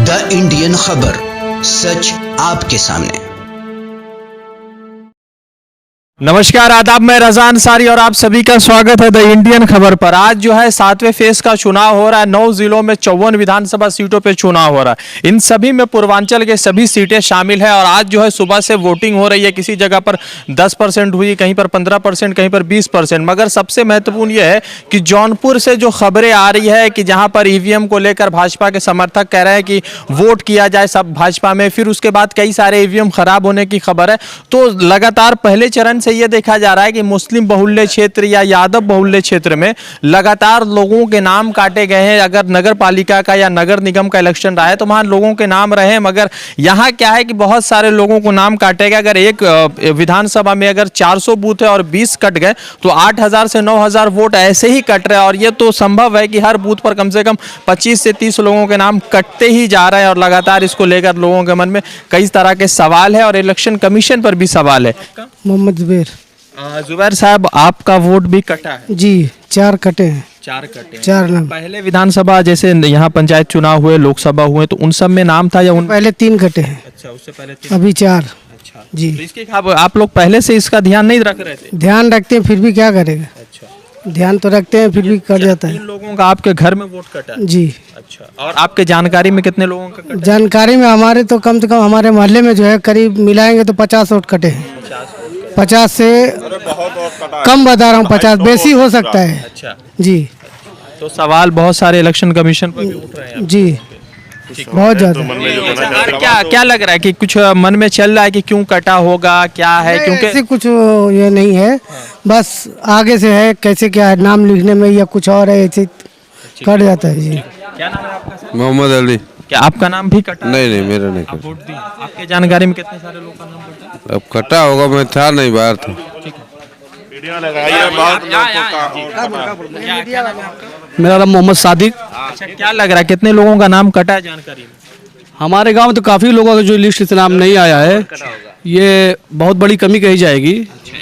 The Indian खबर, सच आपके सामने। नमस्कार, आदाब, मैं रज़ा अंसारी और आप सभी का स्वागत है द इंडियन खबर पर। आज जो है 7वें फेज का चुनाव हो रहा है। 9 जिलों में 54 विधानसभा सीटों पे चुनाव हो रहा है। इन सभी में पूर्वांचल के सभी सीटें शामिल है और आज जो है सुबह से वोटिंग हो रही है। किसी जगह पर 10% हुई, कहीं पर 15%, कहीं पर 20%। मगर सबसे महत्वपूर्ण यह है कि जौनपुर से जो खबरें आ रही है कि जहां पर ईवीएम को लेकर भाजपा के समर्थक कह रहे हैं कि वोट किया जाए सब भाजपा में, फिर उसके बाद कई सारे ईवीएम खराब होने की खबर है। तो लगातार पहले चरण ये देखा जा रहा है कि मुस्लिम बहुल्य क्षेत्र या यादव बहुल्य क्षेत्र में लगातार लोगों के नाम काटे गए हैं। अगर नगर पालिका का या नगर निगम का इलेक्शन रहा है तो वहां लोगों के नाम रहे, मगर यहां क्या है कि बहुत सारे लोगों को नाम काटे गए। अगर एक विधानसभा में अगर 400 बूथ है और 20 कट गए तो 8000 से 9000 वोट ऐसे ही कट रहे हैं। और ये तो संभव है कि हर बूथ पर कम से कम 25 से 30 लोगों के नाम कटते ही जा रहे हैं और लगातार इसको लेकर लोगों के मन में कई तरह के सवाल है और इलेक्शन कमीशन पर भी सवाल है। मोहम्मद जुबैर साहब, आपका वोट भी कटा है? जी, 4 कटे हैं। 4 कटे हैं। 4 नाम। पहले विधानसभा जैसे यहाँ पंचायत चुनाव हुए, लोकसभा हुए, तो उन सब में नाम था या उन पहले 3 कटे हैं। अच्छा, उससे पहले 3। अभी 4। अच्छा जी। तो इसके आप लोग पहले से इसका ध्यान नहीं रख रहे थे? ध्यान रखते हैं, फिर भी क्या करेगा। अच्छा, ध्यान तो रखते हैं, फिर भी कट जाता है। 3 लोगों का आपके घर में वोट कटा है? जी। अच्छा, और आपके जानकारी में कितने लोगों का कटा? जानकारी में हमारे तो कम से कम हमारे मोहल्ले में जो है करीब मिलाएंगे तो 50 वोट कटे हैं। 50 से कम बता रहा हूँ, 50 बेसी हो सकता है। अच्छा जी। तो सवाल बहुत सारे इलेक्शन कमीशन पर भी उठ रहे हैं। जी, बहुत ज्यादा। और क्या लग रहा है कि कुछ मन में चल रहा है कि क्यों कटा होगा, क्या है? क्योंकि ऐसे कुछ ये नहीं है, बस आगे से है कैसे क्या है, नाम लिखने में या कुछ और है, ऐसे कट जाता है। जी। क्या नाम है आपका? मोहम्मद अली। क्या आपका नाम भी कटा? नहीं, मेरा नहीं आप कटा। वोट दिए? आपके जानकारी में कितने सारे लोगों का नाम कटा? अब कटा होगा, मैं था नहीं, बाहर था। मेरा नाम मोहम्मद सादिक। अच्छा, क्या लग रहा है कितने लोगों का नाम कटा है जानकारी में? हमारे गांव में तो काफ़ी लोगों का जो लिस्ट से नाम नहीं आया है, ये बहुत बड़ी कमी कही जाएगी।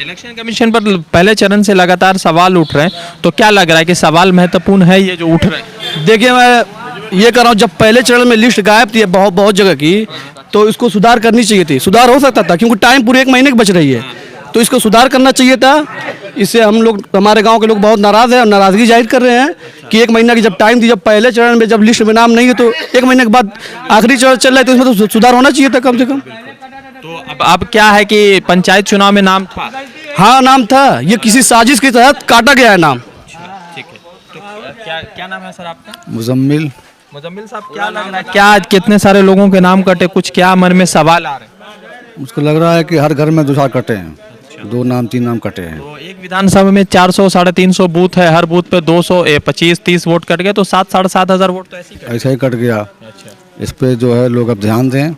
इलेक्शन कमीशन पर पहले चरण से लगातार सवाल उठ रहे हैं, तो क्या लग रहा है कि सवाल महत्वपूर्ण है ये जो उठ रहे हैं? देखिए, मैं ये कह रहा हूँ, जब पहले चरण में लिस्ट गायब थी बहुत जगह की, तो इसको सुधार करनी चाहिए थी। सुधार हो सकता था क्योंकि टाइम पूरे 1 महीने की बच रही है, तो इसको सुधार करना चाहिए था। इससे हम लोग, हमारे गांव के लोग बहुत नाराज़ हैं और नाराज़गी जाहिर कर रहे हैं कि 1 महीना की जब टाइम थी, जब पहले चरण में जब लिस्ट में नाम नहीं है तो 1 महीने के बाद आखिरी चरण चल रहा है, तो इसमें तो सुधार होना चाहिए था कम से कम। तो अब क्या है कि पंचायत चुनाव में नाम था? हाँ, नाम था। ये किसी साजिश के तहत काटा गया है नाम। ठीक है। तो क्या नाम है सर आपका? मुजम्मिल। मुजम्मिल साहब, क्या लग रहा है, क्या आज कितने सारे लोगों के नाम कटे, कुछ क्या मन में सवाल आ रहे हैं? मुझको लग रहा है कि हर घर में 2 कटे हैं। 2 नाम 3 नाम कटे हैं। तो एक विधानसभा में 400 साढ़े 300 बूथ है, हर बूथ पे 200 25-30 वोट कट गए, तो 7 साढ़े 7 हजार वोट तो ऐसा ही कट गया। अच्छा, इस पे जो है लोग अब ध्यान दें।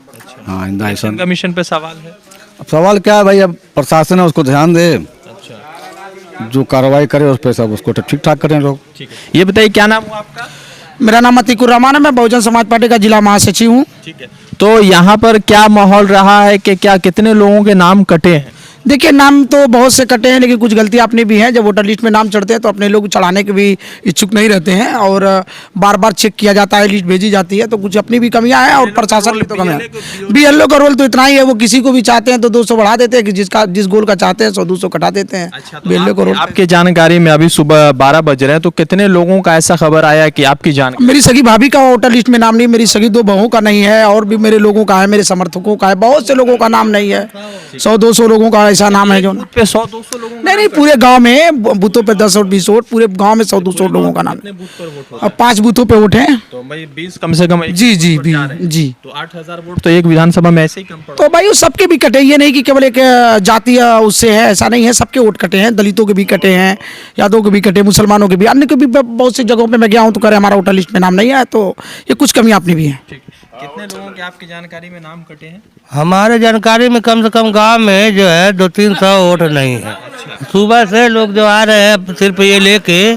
हाँ, इलेक्शन कमीशन पे सवाल है। अब सवाल क्या है भाई, अब प्रशासन है, उसको ध्यान दे, अच्छा, जो कार्रवाई करे उस पे सब उसको ठीक ठाक करें लोग। ठीक है। ये बताइए, क्या नाम हुआ आपका? मेरा नाम अतीकुर रहमान है, मैं बहुजन समाज पार्टी का जिला महासचिव हूँ। ठीक है। तो यहाँ पर क्या माहौल रहा है कि क्या कितने लोगों के नाम कटे हैं? देखिए, नाम तो बहुत से कटे हैं, लेकिन कुछ गलतियां अपनी भी हैं। जब वोटर लिस्ट में नाम चढ़ते हैं तो अपने लोग चढ़ाने के भी इच्छुक नहीं रहते हैं और बार बार चेक किया जाता है, लिस्ट भेजी जाती है, तो कुछ अपनी भी कमियां हैं और प्रशासन की तो कमियां हैं। बीएलओ का रोल तो इतना ही है, वो किसी को भी चाहते हैं तो 200 बढ़ा देते हैं, कि जिस गोल का चाहते हैं 100-200 कटा देते हैं। अच्छा, तो बीएलओ का रोल। आपके जानकारी में अभी सुबह 12 बज रहे हैं, तो कितने लोगों का ऐसा खबर आया कि आपकी जानकारी? मेरी सगी भाभी का वोटर लिस्ट में नाम नहीं, मेरी सगी 2 बहुओं का नहीं है, और भी मेरे लोगों का है, मेरे समर्थकों का है, बहुत से लोगों का नाम नहीं है। 100-200 लोगों का ऐसा नाम है जो पे 100-200 लोगों? नहीं, पूरे गांव में बूथों पे 10 और 20 वोट, पूरे गांव में 100-200 लोगों का नाम है। अब 5 बूथों पे वोट हैं, तो भाई 20 कम से कम। जी, तो 8000 वोट तो एक विधानसभा में ऐसे ही कम पड़ा। तो भाई उस सबके भी कटे, ये नहीं कि केवल एक जातीय उससे है, ऐसा नहीं है, सबके वोट कटे हैं। दलितों के भी कटे हैं, यादवों के भी कटे, मुसलमानों के भी, अन्य के भी। बहुत सी जगहों पे मैं गया हूँ तो कह रहे हमारा वोटर लिस्ट में नाम नहीं आया, तो ये कुछ कमियां अपनी भी हैं। कितने लोगों के आपकी जानकारी में नाम कटे हैं? हमारे जानकारी में कम से कम गांव में जो है 200-300 वोट नहीं है। सुबह से लोग जो आ रहे हैं सिर्फ ये लेके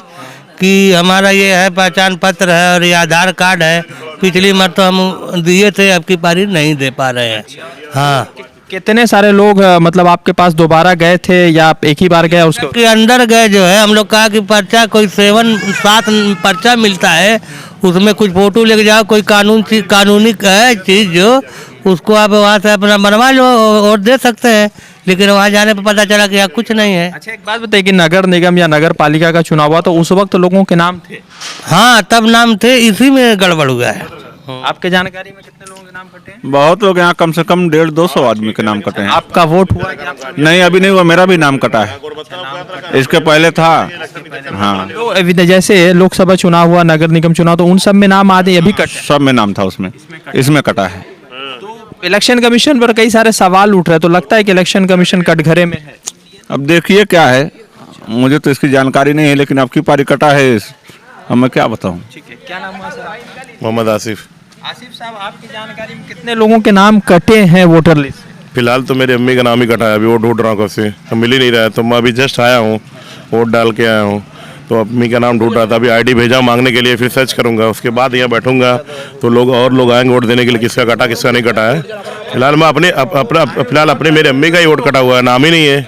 कि हमारा ये है पहचान पत्र है और ये आधार कार्ड है। पिछली मर तो हम दिए थे, अब की पारी नहीं दे पा रहे हैं। हाँ, कितने सारे लोग मतलब आपके पास दोबारा गए थे या आप एक ही बार गए उसके के अंदर गए जो है हम लोग कहा कि पर्चा कोई 7 पर्चा मिलता है, उसमें कुछ फोटो लेके जाओ, कोई कानूनी है चीज़ जो उसको आप वहाँ से अपना बनवा लो और दे सकते हैं, लेकिन वहाँ जाने पर पता चला कि यहाँ कुछ नहीं है। अच्छा, एक बात बताइए कि नगर निगम या नगर पालिका का चुनाव हुआ तो उस वक्त लोगों के नाम थे? हाँ तब नाम थे, इसी में गड़बड़ हुआ है। आपके जानकारी में कितने लोगों के नाम कटे हैं? बहुत लोग यहाँ कम से कम 150-200 आदमी के नाम कटे हैं। आपका वोट हुआ क्या? नहीं, अभी नहीं हुआ, मेरा भी नाम कटा है, इसके पहले था। हाँ, तो अभी जैसे लोकसभा चुनाव हुआ, नगर निगम चुनाव, तो उन सब में नाम आते अभी कटे? सब में नाम था उसमें, इसमें कटा है। इलेक्शन कमीशन पर कई सारे सवाल उठ रहे हैं, तो लगता है कि इलेक्शन कमीशन कटघरे में है। अब देखिए क्या है, मुझे तो इसकी जानकारी नहीं है, लेकिन अब की पारी कटा है, अब मैं क्या बताऊँ। ठीक है, क्या नाम हुआ सर? मोहम्मद आसिफ। आसिफ साहब, आपकी जानकारी में कितने लोगों के नाम कटे हैं वोटर लिस्ट से? फिलहाल तो मेरी अम्मी का नाम ही कटा है, अभी वोट ढूंढ रहा हूँ कब से, मिल ही नहीं रहा है, तो मैं अभी जस्ट आया हूँ, वोट डाल के आया हूँ, तो अम्मी का नाम ढूंढ रहा था। अभी आईडी भेजा मांगने के लिए, फिर सर्च करूंगा, उसके बाद यहाँ बैठूंगा तो लोग आएंगे वोट देने के लिए, किसका कटा किसका नहीं कटा है। फिलहाल मैं अपने मेरे अम्मी का ही वोट कटा हुआ है, नाम ही नहीं है।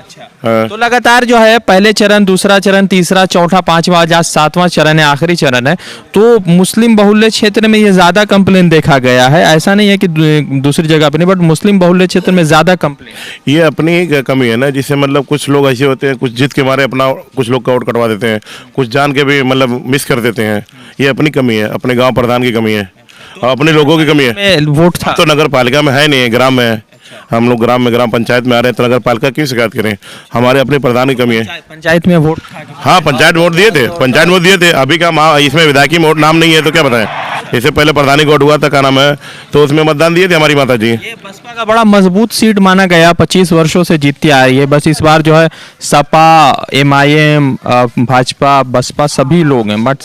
हाँ। तो लगातार जो है पहले चरण, दूसरा चरण, तीसरा, चौथा, पांचवा, आज 7वां चरण है, आखिरी चरण है, तो मुस्लिम बहुल्य क्षेत्र में ये ज्यादा कंप्लेन देखा गया है। ऐसा नहीं है कि दूसरी जगह पे नहीं, बट मुस्लिम बहुल्य क्षेत्र में ज्यादा कंप्लेन। ये अपनी ही कमी है ना, जिससे मतलब कुछ लोग ऐसे होते हैं, कुछ जीत के मारे अपना कुछ लोग का वोट कटवा देते हैं, कुछ जान के भी मतलब मिस कर देते हैं। ये अपनी कमी है, अपने गाँव प्रधान की कमी है और अपने लोगों की कमी है। वोट था तो नगर पालिका में है नहीं है, ग्राम में है। हम लोग ग्राम पंचायत में आ रहे हैं, तो नगर पालिका क्यों शिकायत करें? हमारे अपने प्रधान की कमी है। पंचायत में वोट? हाँ, पंचायत वोट दिए थे, अभी का इसमें विधायकी में वोट नाम नहीं है, तो क्या बताएं। इससे पहले प्रधानी वोट हुआ था, क्या नाम है, तो उसमें मतदान दिए थे हमारी माता जी। ये बसपा का बड़ा मजबूत सीट माना गया, 25 वर्षों से जीतती आ रही है। बस इस बार जो है सपा, MIM, भाजपा, बसपा सभी लोग हैं, बट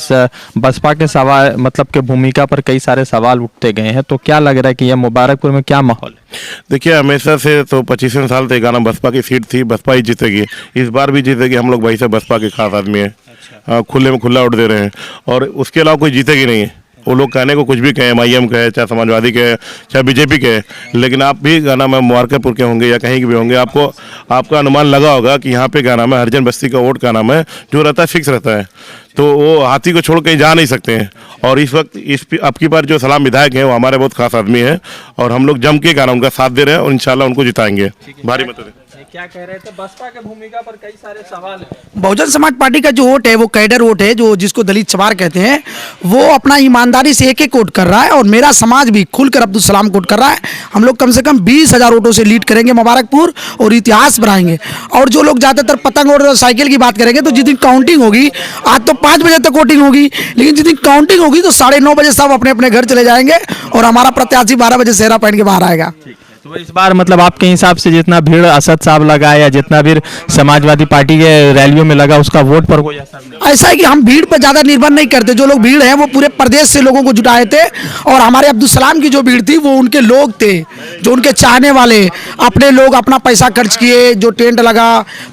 बसपा के सवाल मतलब के भूमिका पर कई सारे सवाल उठते गए हैं। तो क्या लग रहा है कि यह मुबारकपुर में क्या माहौल है? देखिए, हमेशा से तो 25 साल से गाना बसपा की सीट थी, बसपा ही जीतेगी, इस बार भी जीतेगी। हम लोग भाई से बसपा के खास आदमी है, खुले में खुला वोट दे रहे हैं, और उसके अलावा कोई जीतेगी नहीं है। वो लोग कहने को कुछ भी कहें, MIM कहे, चाहे समाजवादी कहे, चाहे BJP कहे, लेकिन आप भी गाना में मुबारकपुर के होंगे या कहीं के भी होंगे, आपका अनुमान लगा होगा कि यहाँ पे गाना में हरिजन बस्ती का वोट का नाम है जो रहता है, फिक्स रहता है, तो वो हाथी को छोड़ कहीं जा नहीं सकते हैं। और इस वक्त अब की बार जो सलाम विधायक हैं वो हमारे बहुत खास आदमी है, और हम लोग जम के गाना उनका साथ दे रहे हैं, और इंशाल्लाह उनको जिताएंगे भारी मतों से। क्या कह रहे थे? बसपा के भूमिका पर कई सारे सवाल हैं। बहुजन समाज पार्टी का जो वोट है वो कैडर वोट है, जो जिसको दलित सवार कहते हैं, वो अपना ईमानदारी से एक वोट कर रहा है, और मेरा समाज भी खुलकर अब्दुल सलाम को वोट कर रहा है। हम लोग कम से कम 20,000 वोटों से लीड करेंगे मुबारकपुर, और इतिहास बनाएंगे। और जो लोग ज़्यादातर पतंग और साइकिल की बात करेंगे, तो जिस दिन काउंटिंग होगी, आज तो 5 बजे तक वोटिंग होगी, लेकिन जिस दिन काउंटिंग होगी तो 9:30 बजे सब अपने अपने घर चले जाएंगे, और हमारा प्रत्याशी 12 बजे सेहरा पहन के बाहर आएगा। तो इस बार मतलब आपके हिसाब से जितना भीड़ असद साहब लगा या जितना भीड़ समाजवादी पार्टी के रैलियों में लगा, उसका वोट पर कोई असर नहीं? ऐसा है कि हम भीड़ पर ज़्यादा निर्भर नहीं करते। जो लोग भीड़ है वो पूरे प्रदेश से लोगों को जुटाए थे, और हमारे अब्दुल सलाम की जो भीड़ थी वो उनके लोग थे, जो उनके चाहने वाले, अपने लोग अपना पैसा खर्च किए, जो टेंट लगा,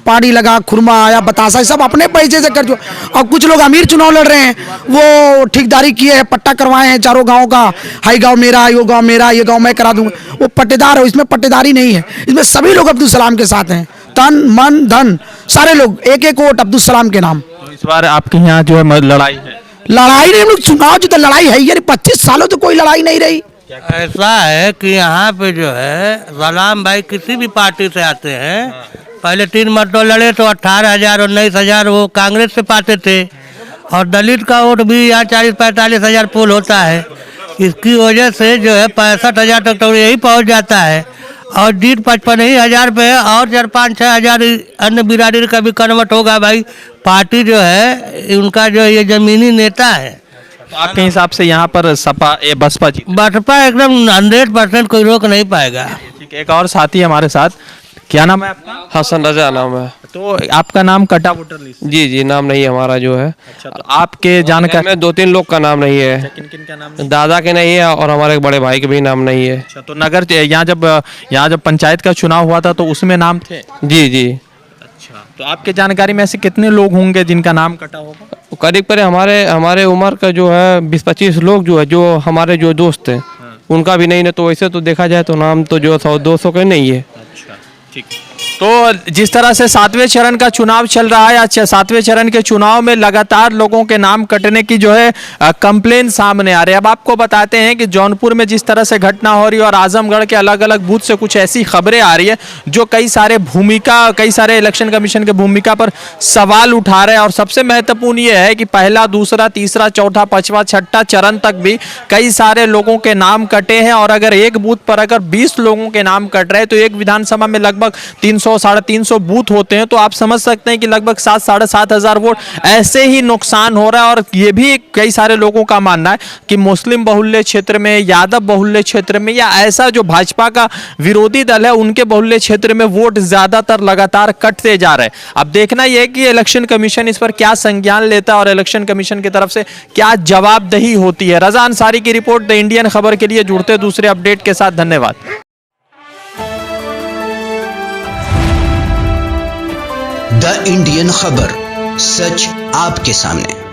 पानी लगा, खुरमा आया, बतासा, सब अपने पैसे से खर्च। और कुछ लोग अमीर चुनाव लड़ रहे हैं, वो ठेकेदारी किए हैं, पट्टा करवाए हैं चारों गाँव का, हाई गाँव मेरा, यो गाँव मेरा, ये गाँव मैं करा दूंगा, वो पट्टेदार है। इसमें पट्टेदारी नहीं है, इसमें सभी लोग अब्दुल सलाम के साथ हैं, तन मन धन सारे लोग, एक वोट अब्दुल सलाम के नाम। तो इस बार आपके यहाँ जो है लड़ाई है? लड़ाई नहीं, हम लोग चुनाव जीते, लड़ाई है यार, 25 सालों तो कोई लड़ाई नहीं रही। ऐसा है कि यहाँ पे जो है सलाम भाई किसी भी पार्टी से आते हैं, पहले 3 मरतबा लड़े तो 18,000 और 19,000 वो कांग्रेस से पाते थे, और दलित का वोट भी यहाँ 40-45 हज़ार पोल होता है। इसकी वजह से जो है 65,000 तक तो यही पहुँच जाता है, और जीत 55,000 पे है, और 4-5-6 हज़ार अन्य बिरादरी का भी कन्वर्ट होगा। भाई पार्टी जो है उनका जो ये जमीनी नेता है। तो आपके हिसाब से यहाँ पर सपा बसपा जीत? बसपा एकदम 100% कोई रोक नहीं पाएगा। ठीक है, एक और साथी हमारे साथ, क्या नाम है आपका? हसन रजा नाम है। तो आपका नाम कटा वोटर लिस्ट? जी, नाम नहीं है हमारा जो है। अच्छा, तो आपके जानकारी में 2-3 लोग का नाम नहीं है। किन किन का नाम? दादा के नहीं है, और हमारे एक बड़े भाई के भी नाम नहीं है। अच्छा, तो नगर यहाँ जब पंचायत का चुनाव हुआ था तो उसमें नाम थे? जी। अच्छा, तो आपके जानकारी में ऐसे कितने लोग होंगे जिनका नाम कटा होगा? करीब हमारे उम्र का जो है 20-25 लोग जो है, जो हमारे जो दोस्त हैं, उनका भी नहीं है। तो वैसे तो देखा जाए तो नाम तो जो 100-200 का नहीं है। ठीक। तो जिस तरह से 7वें चरण का चुनाव चल रहा है, अच्छा 7वें चरण के चुनाव में लगातार लोगों के नाम कटने की जो है कंप्लेन सामने आ रही है। अब आपको बताते हैं कि जौनपुर में जिस तरह से घटना हो रही है और आजमगढ़ के अलग अलग बूथ से कुछ ऐसी खबरें आ रही है जो कई सारे इलेक्शन कमीशन के भूमिका पर सवाल उठा रहे हैं। और सबसे महत्वपूर्ण ये है कि पहला, दूसरा, तीसरा, चौथा, पांचवा, छठा चरण तक भी कई सारे लोगों के नाम कटे हैं। और अगर एक बूथ पर अगर 20 लोगों के नाम कट रहे हैं तो एक विधानसभा में लगभग 300-350 बूथ होते हैं, तो आप समझ सकते हैं कि लगभग 7-7.5 हजार वोट ऐसे ही नुकसान हो रहा है। और ये भी कई सारे लोगों का मानना है कि मुस्लिम बहुल्य क्षेत्र में, यादव बहुल्य क्षेत्र में, या ऐसा जो भाजपा का विरोधी दल है उनके बहुल्य क्षेत्र में वोट ज्यादातर लगातार कटते जा रहे हैं। अब देखना यह है कि इलेक्शन कमीशन इस पर क्या संज्ञान लेता है और इलेक्शन कमीशन की तरफ से क्या जवाबदेही होती है। रजा अंसारी की रिपोर्ट, द इंडियन खबर के लिए जुड़ते दूसरे अपडेट के साथ धन्यवाद। द इंडियन खबर, सच आपके सामने।